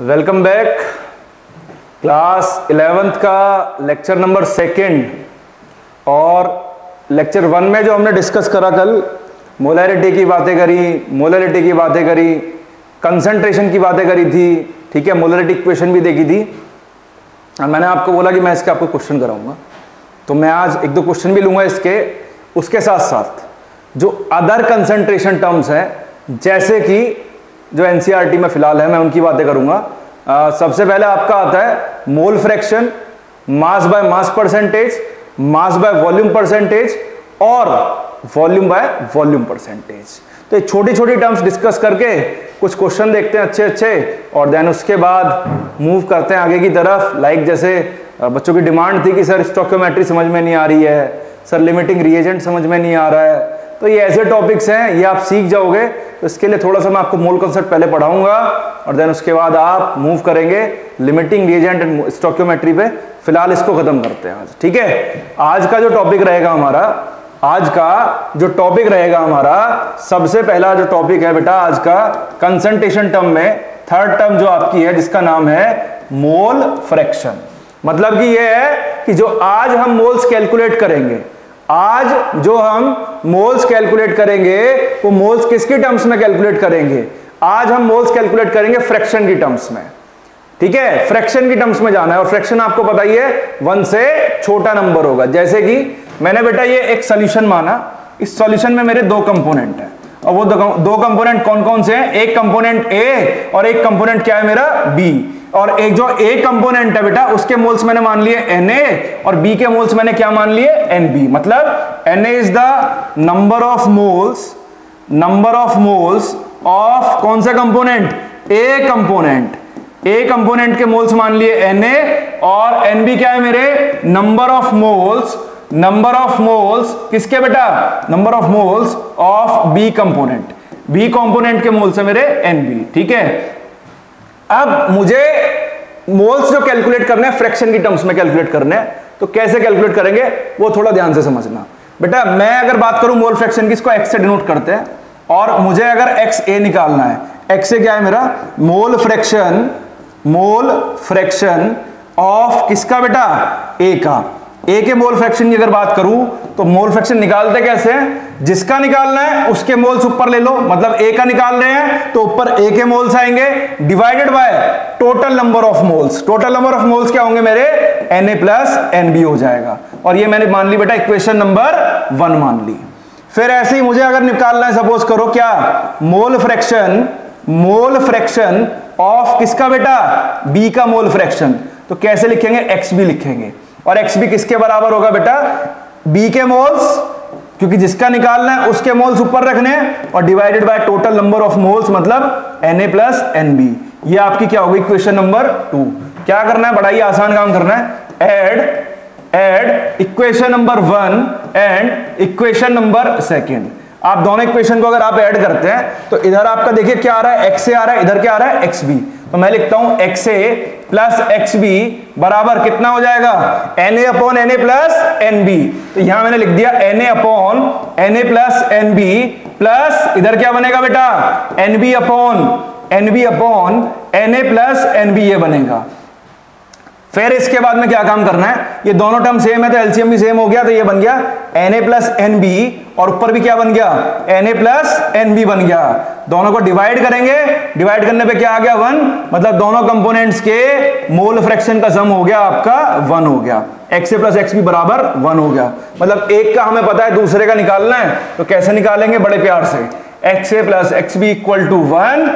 Welcome back. Class 11th का lecture number 2 और lecture 1 में जो हमने डिस्कस करा कल, मोलैरिटी की बातें करी, मोलैरिटी की बातें करी, कंसंट्रेशन की बातें करी थी, ठीक है, मोलैरिटी इक्वेशन भी देखी थी। और मैंने आपको बोला कि मैं इसके आपको क्वेश्चन कराऊंगा, तो मैं आज 1-2 क्वेश्चन भी लूंगा इसके। उसके साथ साथ जो अदर कंसंट्रेशन टर्म्स हैं, जैसे कि जो एनसीईआरटी में फिलहाल है, मैं उनकी बातें करूंगा। सबसे पहले आपका आता है mole fraction, mass by mass percentage, mass by volume percentage और वॉल्यूम बाय वॉल्यूम परसेंटेज। तो ये छोटी छोटी टर्म्स डिस्कस करके कुछ क्वेश्चन देखते हैं अच्छे अच्छे, और देन उसके बाद मूव करते हैं आगे की तरफ। लाइक जैसे बच्चों की डिमांड थी कि सर स्टोइकियोमेट्री समझ में नहीं आ रही है, सर लिमिटिंग रिएजेंट समझ में नहीं आ रहा है। तो ये ऐसे टॉपिक्स हैं, ये आप सीख जाओगे। तो इसके लिए थोड़ा सा मैं आपको मोल कॉन्सेप्ट पहले पढ़ाऊंगा और देन उसके बाद आप मूव करेंगे लिमिटिंग रिएजेंट एंड स्टोइकियोमेट्री पे। फिलहाल इसको खत्म करते हैं आज, ठीक है। आज का जो टॉपिक रहेगा हमारा, सबसे पहला जो टॉपिक है बेटा आज का, कंसंट्रेशन टर्म में थर्ड टर्म जो आपकी है, जिसका नाम है मोल फ्रैक्शन। मतलब कि ये है कि जो आज हम मोल्स कैलकुलेट करेंगे, वो मोल्स किसकी टर्म्स में कैलकुलेट करेंगे? आज हम मोल्स कैलकुलेट करेंगे फ्रैक्शन की टर्म्स में, ठीक है। फ्रैक्शन की टर्म्स में जाना है, और फ्रैक्शन आपको पता ही है 1 से छोटा नंबर होगा। जैसे कि मैंने बेटा ये एक सॉल्यूशन माना, इस सॉल्यूशन में मेरे 2 कंपोनेंट हैं, और वो दो कंपोनेंट कौन कौन से हैं? एक कंपोनेंट ए और एक कंपोनेंट क्या है मेरा? बी। और एक जो ए कंपोनेंट है बेटा, उसके मोल्स मैंने मान लिए Na और बी के मोल्स मैंने क्या मान लिए? Nb। मतलब Na is the number of moles of कौन सा कंपोनेंट? ए कंपोनेंट के मोल्स मान लिए Na, और Nb क्या है मेरे? नंबर ऑफ मोल्स किसके बेटा? Number of moles of B component के मोल्स है मेरे Nb, ठीक है। अब मुझे मोल्स जो कैलकुलेट करने हैं फ्रैक्शन की टर्म्स में कैलकुलेट करने हैं, तो कैसे कैलकुलेट करेंगे वो थोड़ा ध्यान से समझना बेटा। मैं अगर बात करूं मोल फ्रैक्शन की, इसको x से डिनोट करते हैं, और मुझे अगर XA निकालना है, x क्या है मेरा? मोल फ्रैक्शन ऑफ किसका बेटा? A का। A के मोल फ्रैक्शन की अगर बात करूं तो मोल फ्रैक्शन निकालते कैसे हैं? जिसका निकालना है उसके मोल्स ऊपर ले लो, मतलब A का निकाल रहे हैं तो ऊपर A के मोल्स आएंगे, divided by total number of moles. Total number of moles क्या होंगे मेरे? Na प्लस Nb हो जाएगा। और ये मैंने मान ली बेटा इक्वेशन नंबर 1 मान ली। फिर ऐसे ही मुझे अगर निकालना है, सपोज करो क्या, मोल फ्रैक्शन ऑफ किसका बेटा? B का मोल फ्रैक्शन। तो कैसे लिखेंगे? XB लिखेंगे, और XB किसके बराबर होगा बेटा? B के मोल्स, क्योंकि जिसका निकालना है उसके मोल्स ऊपर रखने हैं, और divided by total number of moles, मतलब Na प्लस Nb। ये आपकी क्या होगी? Equation number 2। क्या करना है? बड़ा ही आसान काम करना है। Add equation number 1 and equation number 2। आप दोनों इक्वेशन को अगर आप ऐड करते हैं तो इधर आपका देखिए क्या आ रहा है? XA आ रहा है, इधर क्या आ रहा है? XB। तो मैं लिखता हूं XA प्लस XB बराबर कितना हो जाएगा? Na upon Na plus Nb। तो यहां मैंने लिख दिया Na upon Na plus Nb, plus इधर क्या बनेगा बेटा? Nb upon Na plus Nb, ये बनेगा। फिर इसके बाद में क्या काम करना है? ये दोनों टर्म सेम है तो एलसीएम भी सेम हो गया, तो ये बन गया Na प्लस Nb, और ऊपर भी क्या बन गया? Na प्लस Nb बन गया। दोनों को डिवाइड करेंगे, डिवाइड करने पे क्या आ गया? 1। मतलब दोनों कंपोनेंट्स के मोल फ्रैक्शन का सम हो गया आपका 1 हो गया। XA प्लस XB बराबर 1 हो गया। मतलब एक का हमें पता है, दूसरे का निकालना है, तो कैसे निकालेंगे? बड़े प्यार से, XA plus XB equal to 1,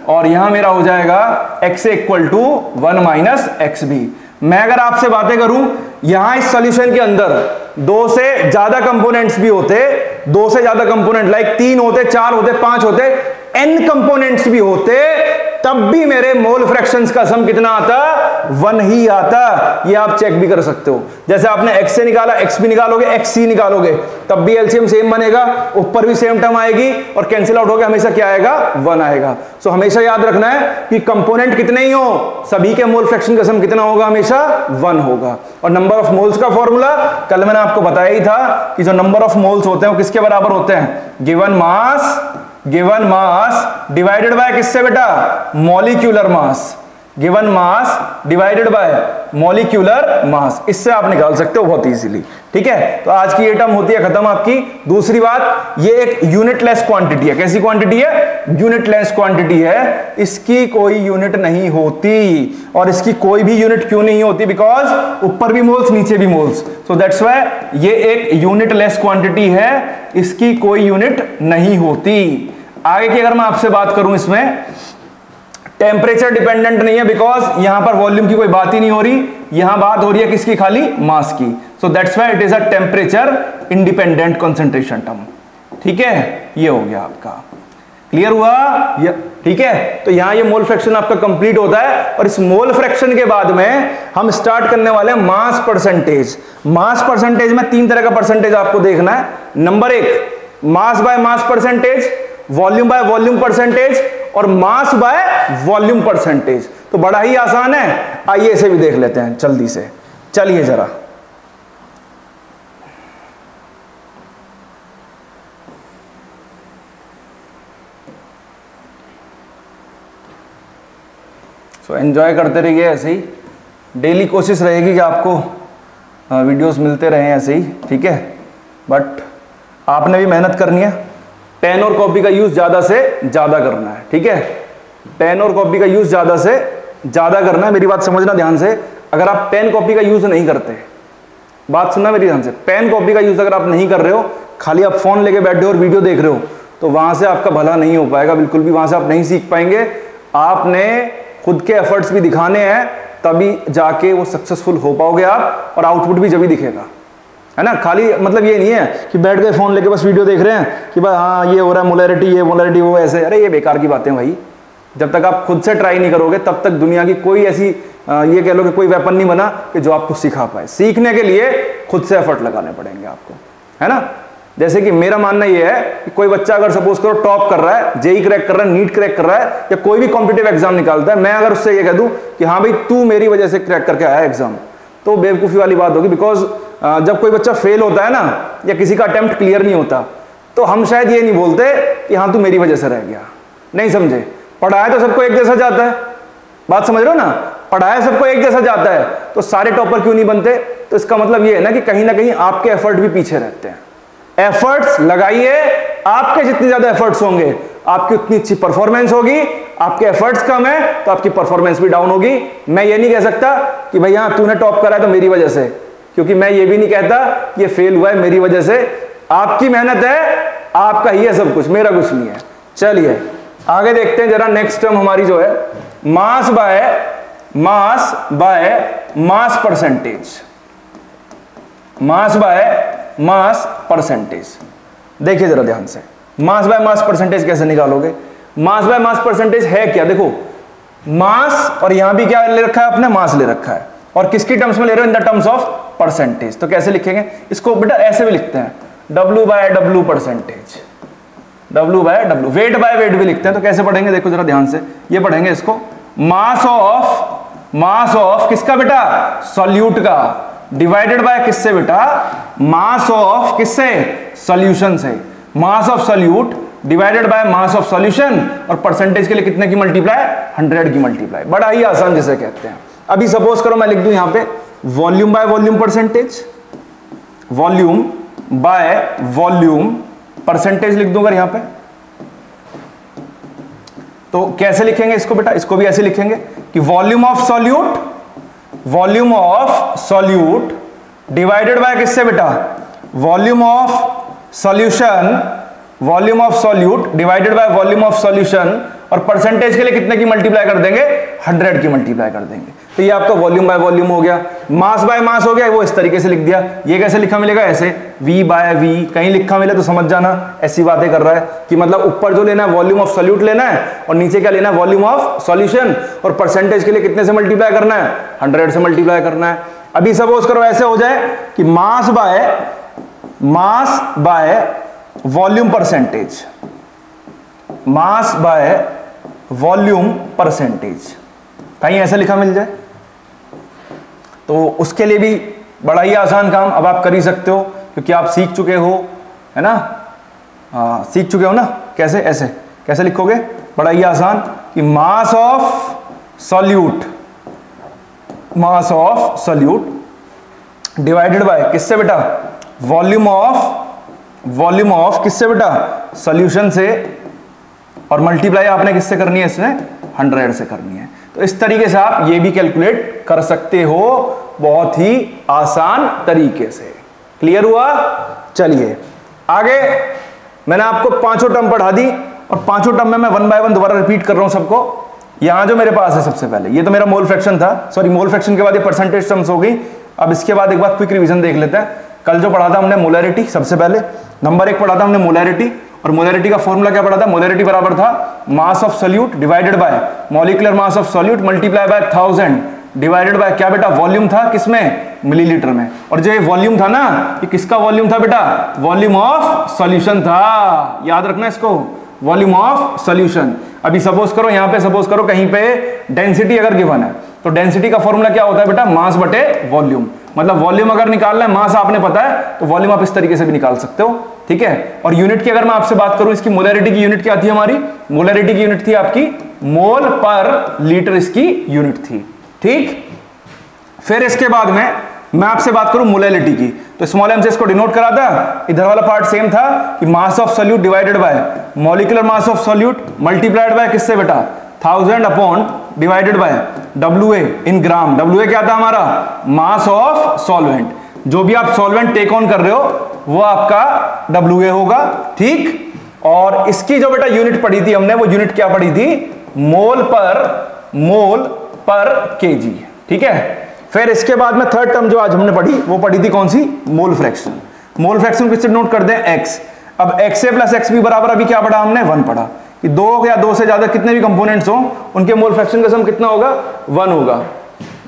और यहां मेरा हो जाएगा XA equal to 1 minus XB। मैं अगर आपसे बातें करूं, यहां इस सॉल्यूशन के अंदर 2 से ज्यादा कंपोनेंट्स भी होते, 2 से ज्यादा कंपोनेंट लाइक 3 होते, 4 होते, 5 होते, n कंपोनेंट्स भी होते, तब भी मेरे मोल फ्रैक्शंस का सम कितना आता? 1 ही आता। ये आप चेक भी कर सकते हो। जैसे आपने XA निकाला, XB निकालोगे, XC निकालोगे, तब भी एलसीएम सेम बनेगा, ऊपर भी सेम टर्म आएगी, और कैंसिल आउट होकर हमेशा क्या आएगा? 1 आएगा। सो हमेशा याद रखना है कि कंपोनेंट कितने ही हो, सभी के मोल फ्रैक्शन का सम कितना होगा? हमेशा 1 होगा। और नंबर ऑफ मोल्स का फॉर्मूला कल मैंने आपको बताया ही था कि जो नंबर ऑफ मोल्स होते हैं वो किसके बराबर होते हैं? गिवन मास डिवाइडेड बाय किससे बेटा? Molecular mass. Given mass divided by molecular mass, इससे आप निकाल सकते हो बहुत इजीली। ठीक है, तो आज की ये टर्म होती है खत्म आपकी। दूसरी बात, ये एक यूनिटलेस क्वांटिटी है। कैसी क्वांटिटी है? यूनिटलेस क्वांटिटी है, इसकी कोई यूनिट नहीं होती। और इसकी कोई भी यूनिट क्यों नहीं होती? बिकॉज ऊपर भी मोल्स नीचे भी मोल्स, सो दैट्स व्हाई ये एक यूनिटलेस क्वांटिटी है, इसकी कोई यूनिट नहीं होती। आगे की अगर मैं आपसे बात करूं, इसमें टेम्परेचर डिपेंडेंट नहीं है, बिकॉज यहां पर वॉल्यूम की कोई बात ही नहीं हो रही, यहां बात हो रही है किसकी? खाली मास की। So that's why it is a temperature independent concentration term. ठीक है, ये हो गया आपका, क्लियर हुआ? ठीक है, तो यहां ये मोल फ्रैक्शन आपका कंप्लीट होता है। और इस मोल फ्रैक्शन के बाद में हम स्टार्ट करने वाले हैं मास परसेंटेज। मास परसेंटेज में 3 तरह का परसेंटेज आपको देखना है। Number 1 mass by mass percentage, volume by volume percentage और मास बाय वॉल्यूम परसेंटेज। तो बड़ा ही आसान है, आइए इसे भी देख लेते हैं जल्दी से। चलिए जरा, सो एंजॉय करते रहिए ऐसे ही। डेली कोशिश रहेगी कि आपको वीडियोस मिलते रहे ऐसे ही। ठीक है, बट आपने भी मेहनत करनी है। पेन और कॉपी का यूज ज्यादा से ज्यादा करना है। ठीक है, पेन और कॉपी का यूज ज्यादा से ज्यादा करना है। मेरी बात समझना ध्यान से, अगर आप पेन कॉपी का यूज नहीं करते, बात सुनना मेरी ध्यान से, पेन कॉपी का यूज अगर आप नहीं कर रहे हो, खाली आप फोन लेके बैठे हो और वीडियो देख रहे हो, तो वहां से आपका भला नहीं हो पाएगा बिल्कुल भी। वहां से आप नहीं सीख पाएंगे। आपने खुद के एफर्ट्स भी दिखाने हैं, तभी जाके वो सक्सेसफुल हो पाओगे आप, और आउटपुट भी जब भी दिखेगा, है ना। खाली मतलब ये नहीं है कि बैठ गए फोन लेके बस वीडियो देख रहे हैं कि भाई हाँ ये हो रहा है, मोलैरिटी ये मोलैरिटी वो ऐसे, अरे ये बेकार की बातें भाई। जब तक आप खुद से ट्राई नहीं करोगे, तब तक दुनिया की कोई ऐसी ये कह लो कि कोई वेपन नहीं बना कि जो आपको सिखा पाए। सीखने के लिए खुद से एफर्ट लगाने पड़ेंगे आपको, है ना। जैसे कि मेरा मानना ये है कि कोई बच्चा अगर सपोज करो टॉप कर रहा है, जेई क्रैक कर रहा है, नीट क्रैक कर रहा है, या कोई भी कॉम्पिटिटिव एग्जाम निकालता है, मैं अगर उससे ये कह दूं कि हाँ भाई तू मेरी वजह से क्रैक करके आया एग्जाम, तो बेवकूफ़ी वाली बात होगी। बिकॉज जब कोई बच्चा फेल होता है ना, या किसी का अटेम्प्ट क्लियर नहीं होता, तो हम शायद ये नहीं बोलते कि हाँ तू मेरी वजह से रह गया। नहीं समझे? पढ़ाया तो सबको एक जैसा जाता है, बात समझ रहे हो ना। पढ़ाया सबको एक जैसा जाता है, तो सारे टॉपर क्यों नहीं बनते? तो इसका मतलब ये है ना कि कहीं ना कहीं आपके एफर्ट भी पीछे रहते हैं। एफर्ट्स लगाइए, आपके जितने ज्यादा एफर्ट्स होंगे आपकी उतनी अच्छी परफॉर्मेंस होगी। आपके एफर्ट्स कम है तो आपकी परफॉर्मेंस भी डाउन होगी। मैं ये नहीं कह सकता कि भाई हाँ तूने टॉप करा है तो मेरी वजह से, क्योंकि मैं ये भी नहीं कहता ये फेल हुआ है मेरी वजह से। आपकी मेहनत है, आपका ही है सब कुछ, मेरा कुछ नहीं है। चलिए आगे देखते हैं जरा। नेक्स्ट टर्म हमारी जो है mass by mass percentage. Mass by mass percentage, देखिए जरा ध्यान से। मास बाय मास परसेंटेज कैसे निकालोगे? मास बाय मास परसेंटेज है क्या? देखो मास, और यहां भी क्या ले रखा है आपने? मास ले रखा है। और किसकी टर्म्स में ले रहे हो? In the terms of percentage. तो कैसे लिखेंगे इसको? बेटा ऐसे भी लिखते हैं, W by W percentage, W by W। Weight by weight भी लिखते हैं। तो कैसे पढ़ेंगे? देखो जरा ध्यान से, ये पढ़ेंगे इसको मास ऑफ किसका बेटा? सॉल्यूट का, डिवाइडेड बाय किससे बेटा? मास ऑफ किससे? सॉल्यूशन से। Mass of solute divided by mass of solution, और परसेंटेज के लिए कितने की मल्टीप्लाई? 100 की मल्टीप्लाई। बड़ा ही आसान जिसे कहते हैं। अभी सपोज करो मैं लिख दूं यहां पे volume by volume percentage, volume by volume percentage लिख दूंगा यहां पे, तो कैसे लिखेंगे इसको बेटा? इसको भी ऐसे लिखेंगे कि volume of solute divided by किससे बेटा? Volume of solute divided by volume of solution, और परसेंटेज के लिए कितने की मल्टीप्लाई कर देंगे? 100 की मल्टीप्लाई कर देंगे। तो ये आपका वॉल्यूम बाय वॉल्यूम हो गया। मास बाय मास हो गया, वो इस तरीके से लिख दिया। ये कैसे लिखा मिलेगा? ऐसे V बाय V। कहीं लिखा मिले तो समझ जाना ऐसी बातें कर रहा है कि मतलब ऊपर जो लेना है वॉल्यूम ऑफ सॉल्यूट लेना है, और नीचे क्या लेना है? Volume of solution. और परसेंटेज के लिए कितने से मल्टीप्लाई करना है? 100 से मल्टीप्लाई करना है। अभी सपोज करो ऐसे हो जाए कि mass by volume percentage, mass by volume percentage, कहीं ऐसा लिखा मिल जाए तो उसके लिए भी बड़ा ही आसान काम अब आप कर ही सकते हो, क्योंकि आप सीख चुके हो, है ना। सीख चुके हो ना। कैसे? ऐसे कैसे लिखोगे? बड़ा ही आसान कि mass of solute, mass of solute divided by किससे बेटा, वॉल्यूम ऑफ किससे बेटा, सॉल्यूशन से, और मल्टीप्लाई आपने किससे करनी है, इसमें 100 से करनी है। तो इस तरीके से आप ये भी कैलकुलेट कर सकते हो, बहुत ही आसान तरीके से। क्लियर हुआ? चलिए आगे, मैंने आपको पांचों टर्म पढ़ा दी और पांचों टर्म में मैं 1 बाय 1 दोबारा रिपीट कर रहा हूं सबको। यहां जो मेरे पास है सबसे पहले, ये तो मेरा मोल फ्रैक्शन था, सॉरी मोल फ्रैक्शन के बाद ये परसेंटेज टर्म्स हो गई। अब इसके बाद एक बार क्विक रिवीजन देख लेते हैं। कल जो पढ़ा था हमने मोलैरिटी, सबसे पहले नंबर 1 पढ़ा था हमने मोलैरिटी, और मोलैरिटी का फॉर्मूला क्या पढ़ा था, मोलैरिटी बराबर था mass of solute divided by molecular mass of solute multiply by 1000 divided by क्या बेटा, वॉल्यूम था किसमें, मिलीलीटर में। और जो ये वॉल्यूम था ना, ये किसका वॉल्यूम था बेटा, वॉल्यूम ऑफ सॉल्यूशन था, याद रखना इसको, वॉल्यूम ऑफ सॉल्यूशन। अभी सपोज करो, यहां पे सपोज करो कहीं पे डेंसिटी अगर गिवन है, तो डेंसिटी का फॉर्मूला क्या होता है बेटा, मास बटे वॉल्यूम। मतलब वॉल्यूम अगर निकालना है, मास आपने पता है, तो वॉल्यूम आप इस तरीके से भी निकाल सकते हो, ठीक है। और यूनिट की अगर मैं आपसे बात करूं, इसकी मोलैरिटी की यूनिट क्या थी हमारी, मोलैरिटी की यूनिट थी आपकी मोल पर लीटर, इसकी यूनिट थी, ठीक। फिर इसके बाद में मैं आपसे बात करूं मोलैलिटी की, तो स्मॉल एम से इसको डिनोट करा था। इधर वाला पार्ट सेम था कि mass of solute divided by molecular mass of solute multiplied by किससे बेटा, 1000 upon divided by WA in gram. WA क्या था हमारा, मास ऑफ सॉल्वेंट। जो भी आप सॉल्वेंट टेक ऑन कर रहे हो वो आपका WA होगा, ठीक। और इसकी जो बेटा यूनिट पढ़ी थी हमने, वो यूनिट क्या पढ़ी थी, मोल पर kg, ठीक है। फिर इसके बाद में थर्ड टर्म जो आज हमने पढ़ी, वो पढ़ी थी कौन सी, मोल फ्रैक्शन। मोल फ्रैक्शन किससे नोट कर दें, x। अब XA प्लस XB बराबर अभी क्या पढ़ा हमने, 1 पढ़ा कि 2 या 2 से ज्यादा कितने भी कंपोनेंट्स हो, उनके मोल फ्रैक्शन का सम कितना होगा, 1 होगा।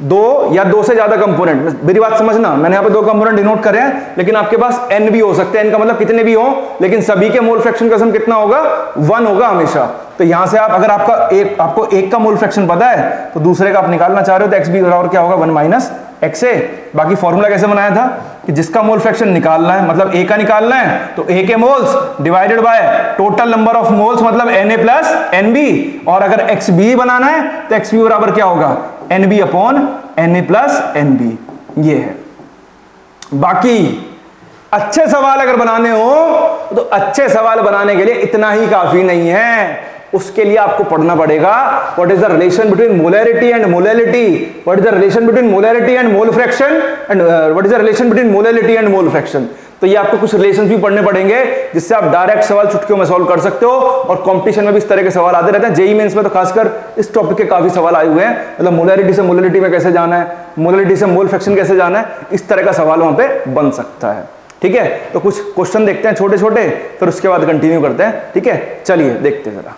2 या 2 से ज्यादा कंपोनेंट, मेरी बात समझना, मैंने यहाँ पे 2 कंपोनेंट डिनोट करे हैं, लेकिन आपके पास n भी हो सकते हैं, n का मतलब कितने भी हो, लेकिन सभी के मोल फ्रैक्शन का सम कितना होगा, 1 होगा हमेशा। तो यहां से आप अगर आपको एक का मोल फ्रैक्शन पता है, तो दूसरे का आप निकालना चाह रहे हो, तो XB बराबर क्या होगा, 1 माइनस XA। बाकी फॉर्मूला कैसे बनाया था कि जिसका मोल फ्रैक्शन निकालना है, मतलब A का निकालना है, तो A के moles divided by total number of moles, मतलब Na प्लस NB। और अगर XB बनाना है तो XB बराबर क्या होगा, NB upon Na plus NB। ये है। बाकी अच्छे सवाल अगर बनाने हो, तो अच्छे सवाल बनाने के लिए इतना ही काफी नहीं है, उसके लिए आपको पढ़ना पड़ेगा what is the relation between molarity and molality, what is the relation between molarity and mole fraction, and what is the relation between molality and mole fraction. तो ये आपको कुछ रिलेशंस भी पढ़ने पड़ेंगे, जिससे आप डायरेक्ट सवाल चुटकियों में सॉल्व कर सकते हो। और कंपटीशन में भी इस तरह के सवाल आते रहते हैं, जेईई मेंस में तो खासकर इस टॉपिक के काफी सवाल आए हुए हैं, मतलब मोलैरिटी से मोलैलिटी में कैसे जाना है, मोलैलिटी से मोल फ्रैक्शन कैसे जाना है, इस तरह का सवाल वहां पे बन सकता है, ठीक है। तो कुछ क्वेश्चन देखते हैं छोटे छोटे, फिर उसके बाद कंटिन्यू करते हैं, ठीक है। चलिए देखते हैं जरा।